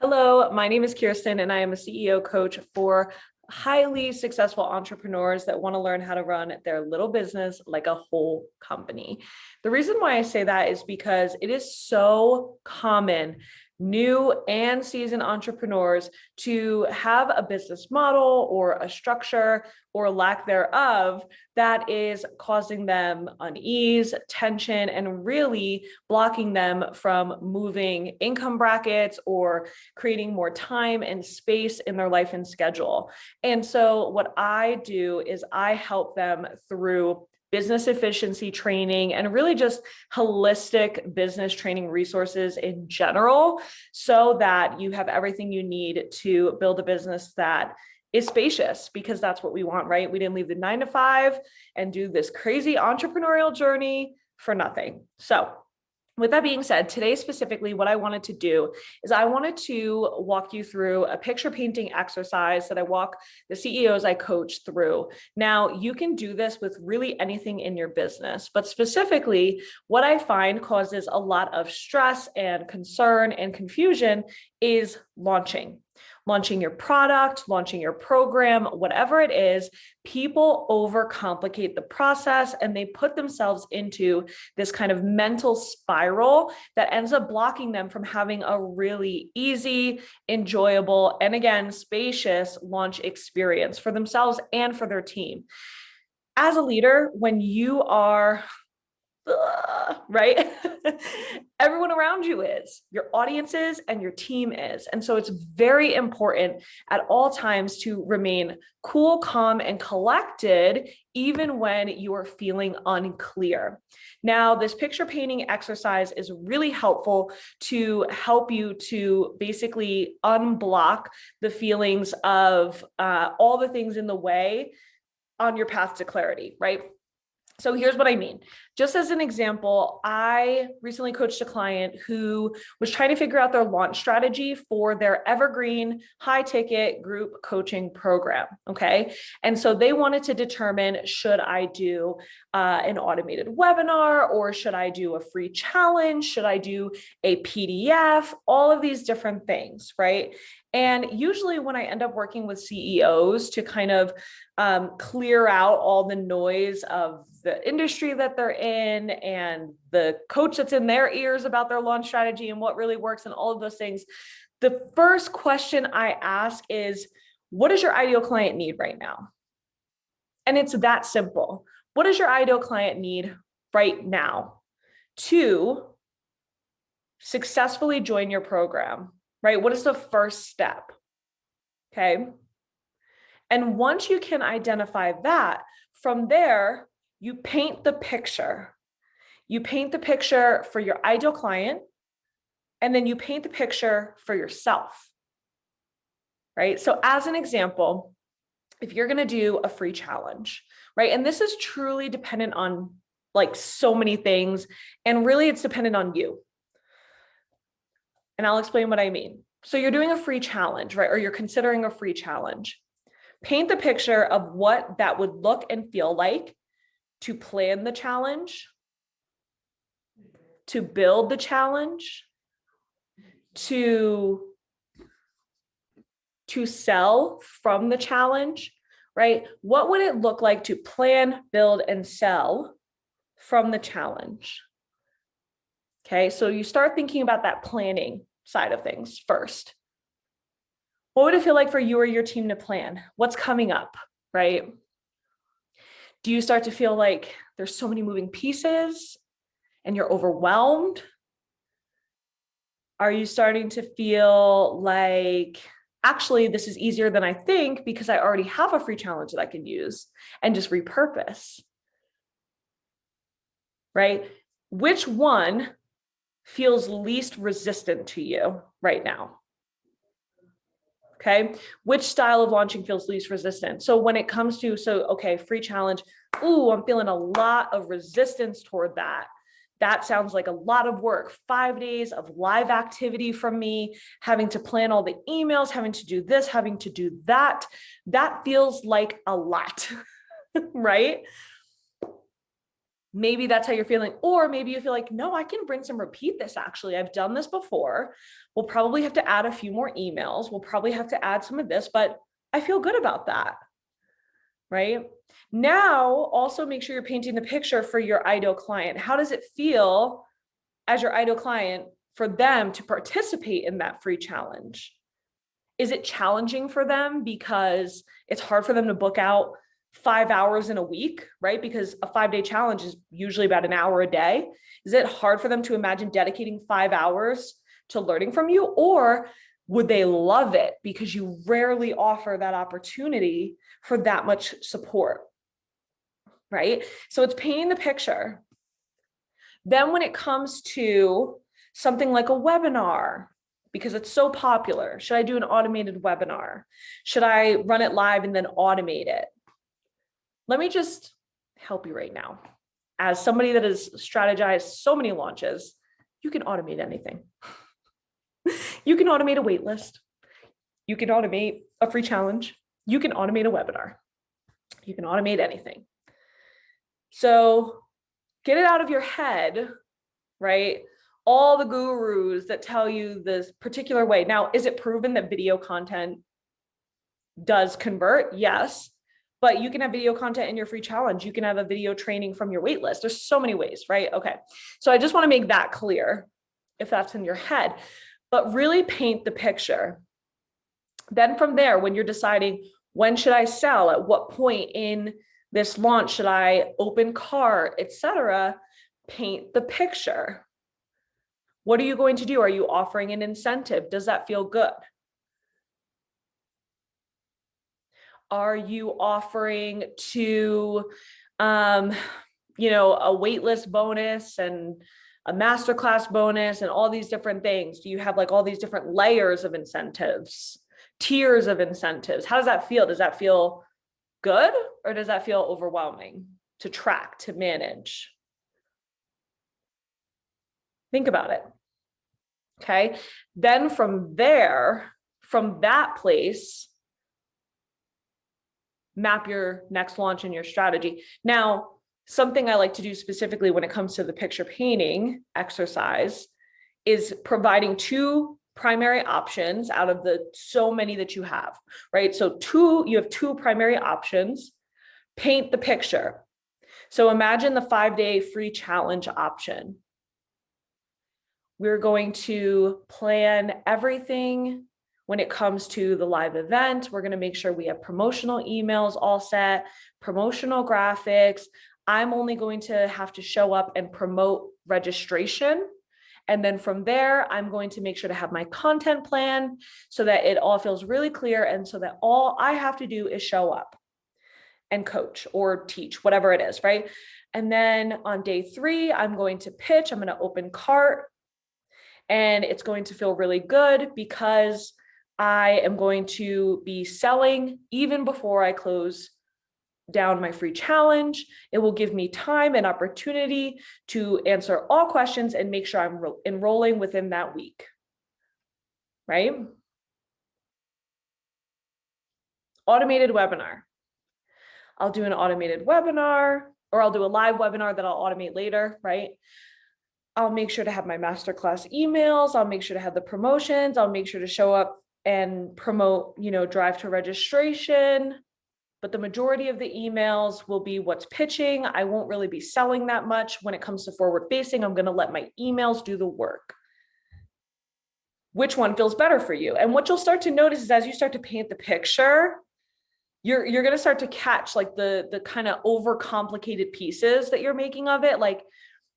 Hello, my name is Kirsten, and I am a CEO coach for highly successful entrepreneurs that want to learn how to run their little business like a whole company. The reason why I say that is because it is so common, new and seasoned entrepreneurs, to have a business model or a structure or lack thereof that is causing them unease, tension, and really blocking them from moving income brackets or creating more time and space in their life and schedule. And so what I do is I help them through business efficiency training and really just holistic business training resources in general, so that you have everything you need to build a business that is spacious, because that's what we want, right? We didn't leave the 9 to 5 and do this crazy entrepreneurial journey for nothing. So with that being said, today specifically, what I wanted to do is I wanted to walk you through a picture painting exercise that I walk the CEOs I coach through. Now, you can do this with really anything in your business, but specifically, what I find causes a lot of stress and concern and confusion is launching your product, launching your program, whatever it is. People overcomplicate the process and they put themselves into this kind of mental spiral that ends up blocking them from having a really easy, enjoyable, and again, spacious launch experience for themselves and for their team. As a leader, when you are right? Everyone around you is, your audience is, and your team is. And so it's very important at all times to remain cool, calm, and collected, even when you are feeling unclear. Now, this picture painting exercise is really helpful to help you to basically unblock the feelings of all the things in the way on your path to clarity, right? So here's what I mean. Just as an example, I recently coached a client who was trying to figure out their launch strategy for their evergreen high ticket group coaching program. Okay. And so they wanted to determine, should I do an automated webinar, or should I do a free challenge? Should I do a PDF? All of these different things, right? And usually when I end up working with CEOs to kind of clear out all the noise of the industry that they're in and the coach that's in their ears about their launch strategy and what really works and all of those things, the first question I ask is, what does your ideal client need right now? And it's that simple. What does your ideal client need right now to successfully join your program, right? What is the first step? Okay. And once you can identify that, from there, you paint the picture. You paint the picture for your ideal client, and then you paint the picture for yourself, right? So as an example, if you're going to do a free challenge, right? And this is truly dependent on like so many things, and really it's dependent on you. And I'll explain what I mean. So you're doing a free challenge, right? Or you're considering a free challenge. Paint the picture of what that would look and feel like to plan the challenge, to build the challenge, to sell from the challenge, right? What would it look like to plan, build, and sell from the challenge? Okay, so you start thinking about that planning side of things first. What would it feel like for you or your team to plan? What's coming up, right? Do you start to feel like there's so many moving pieces and you're overwhelmed? Are you starting to feel like, actually, this is easier than I think because I already have a free challenge that I can use and just repurpose, right? Which one feels least resistant to you right now? Okay. Which style of launching feels least resistant? So when it comes to, okay, free challenge, ooh, I'm feeling a lot of resistance toward that. That sounds like a lot of work, 5 days of live activity from me, having to plan all the emails, having to do this, having to do that. That feels like a lot, right? Maybe that's how you're feeling. Or maybe you feel like, no, I can rinse and repeat this. Actually, I've done this before. We'll probably have to add a few more emails. We'll probably have to add some of this, but I feel good about that. Right now, also make sure you're painting the picture for your ideal client. How does it feel as your ideal client for them to participate in that free challenge? Is it challenging for them because it's hard for them to book out 5 hours in a week, right? Because a 5-day challenge is usually about an hour a day. Is it hard for them to imagine dedicating 5 hours to learning from you? Or would they love it because you rarely offer that opportunity for that much support, right? So it's painting the picture. Then when it comes to something like a webinar, because it's so popular, should I do an automated webinar? Should I run it live and then automate it? Let me just help you right now. As somebody that has strategized so many launches, you can automate anything. You can automate a wait list. You can automate a free challenge. You can automate a webinar. You can automate anything. So get it out of your head, right? All the gurus that tell you this particular way. Now, is it proven that video content does convert? Yes. But you can have video content in your free challenge. You can have a video training from your waitlist. There's so many ways, right? Okay. So I just want to make that clear if that's in your head, but really paint the picture. Then from there, when you're deciding when should I sell, at what point in this launch should I open cart, etc., paint the picture. What are you going to do? Are you offering an incentive? Does that feel good? Are you offering to, a waitlist bonus and a masterclass bonus and all these different things? Do you have like all these different layers of incentives, tiers of incentives? How does that feel? Does that feel good or does that feel overwhelming to track, to manage? Think about it. Okay. Then from there, from that place, map your next launch and your strategy. Now, something I like to do specifically when it comes to the picture painting exercise is providing 2 primary options out of the so many that you have, right? So you have 2 primary options. Paint the picture. So imagine the 5-day free challenge option. We're going to plan everything when it comes to the live event. We're going to make sure we have promotional emails all set, promotional graphics. I'm only going to have to show up and promote registration. And then from there, I'm going to make sure to have my content plan so that it all feels really clear and so that all I have to do is show up and coach or teach, whatever it is, right? And then on day 3, I'm going to pitch, I'm going to open cart, and it's going to feel really good because I am going to be selling even before I close down my free challenge. It will give me time and opportunity to answer all questions and make sure I'm enrolling within that week, right? Automated webinar. I'll do an automated webinar, or I'll do a live webinar that I'll automate later, right? I'll make sure to have my masterclass emails. I'll make sure to have the promotions. I'll make sure to show up and promote, drive to registration. But the majority of the emails will be what's pitching. I won't really be selling that much when it comes to forward facing. I'm going to let my emails do the work. Which one feels better for you? And what you'll start to notice is as you start to paint the picture, you're going to start to catch like the kind of overcomplicated pieces that you're making of it. Like,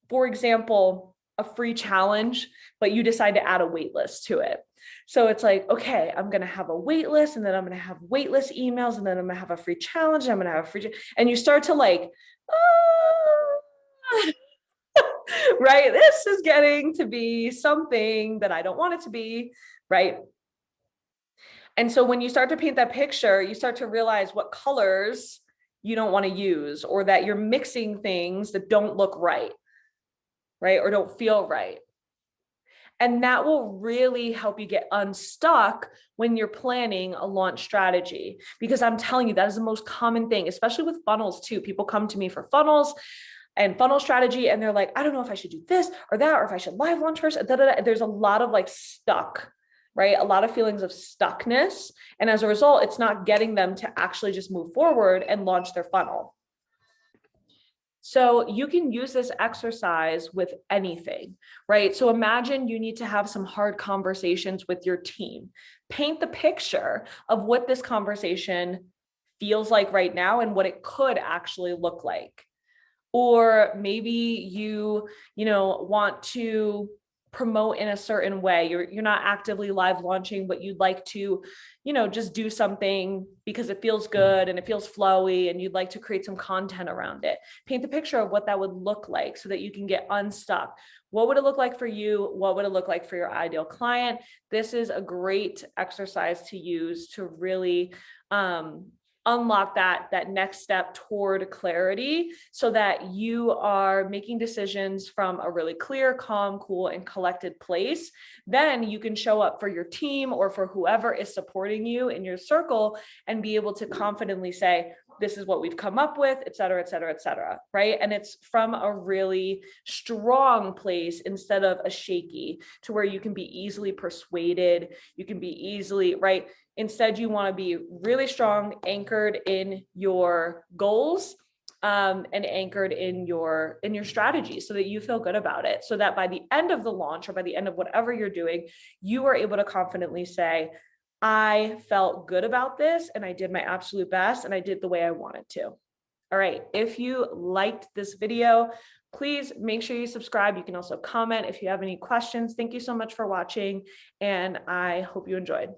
for example, a free challenge, but you decide to add a wait list to it. So it's like, okay, I'm going to have a wait list, and then I'm going to have wait list emails, and then I'm going to have a free challenge, and I'm going to have a free, and you start to like, right? This is getting to be something that I don't want it to be, right? And so when you start to paint that picture, you start to realize what colors you don't want to use, or that you're mixing things that don't look right, or don't feel right. And that will really help you get unstuck when you're planning a launch strategy, because I'm telling you, that is the most common thing, especially with funnels too. People come to me for funnels. and funnel strategy, and they're like, I don't know if I should do this or that, or if I should live launch first. There's a lot of like stuck, right? A lot of feelings of stuckness. And as a result, it's not getting them to actually just move forward and launch their funnel. So you can use this exercise with anything, right? So imagine you need to have some hard conversations with your team. Paint the picture of what this conversation feels like right now and what it could actually look like. Or maybe you want to promote in a certain way. You're not actively live launching, but you'd like to, just do something because it feels good and it feels flowy, and you'd like to create some content around it. Paint the picture of what that would look like so that you can get unstuck. What would it look like for you? What would it look like for your ideal client? This is a great exercise to use to really unlock that next step toward clarity, so that you are making decisions from a really clear, calm, cool, and collected place. Then you can show up for your team or for whoever is supporting you in your circle and be able to confidently say, this is what we've come up with, et cetera, et cetera, et cetera, right? And it's from a really strong place instead of a shaky, to where you can be easily persuaded, you can be easily, right? Instead, you want to be really strong, anchored in your goals, and anchored in your strategy, so that you feel good about it. So that by the end of the launch, or by the end of whatever you're doing, you are able to confidently say, I felt good about this, and I did my absolute best, and I did the way I wanted to. All right. If you liked this video, please make sure you subscribe. You can also comment if you have any questions. Thank you so much for watching, and I hope you enjoyed.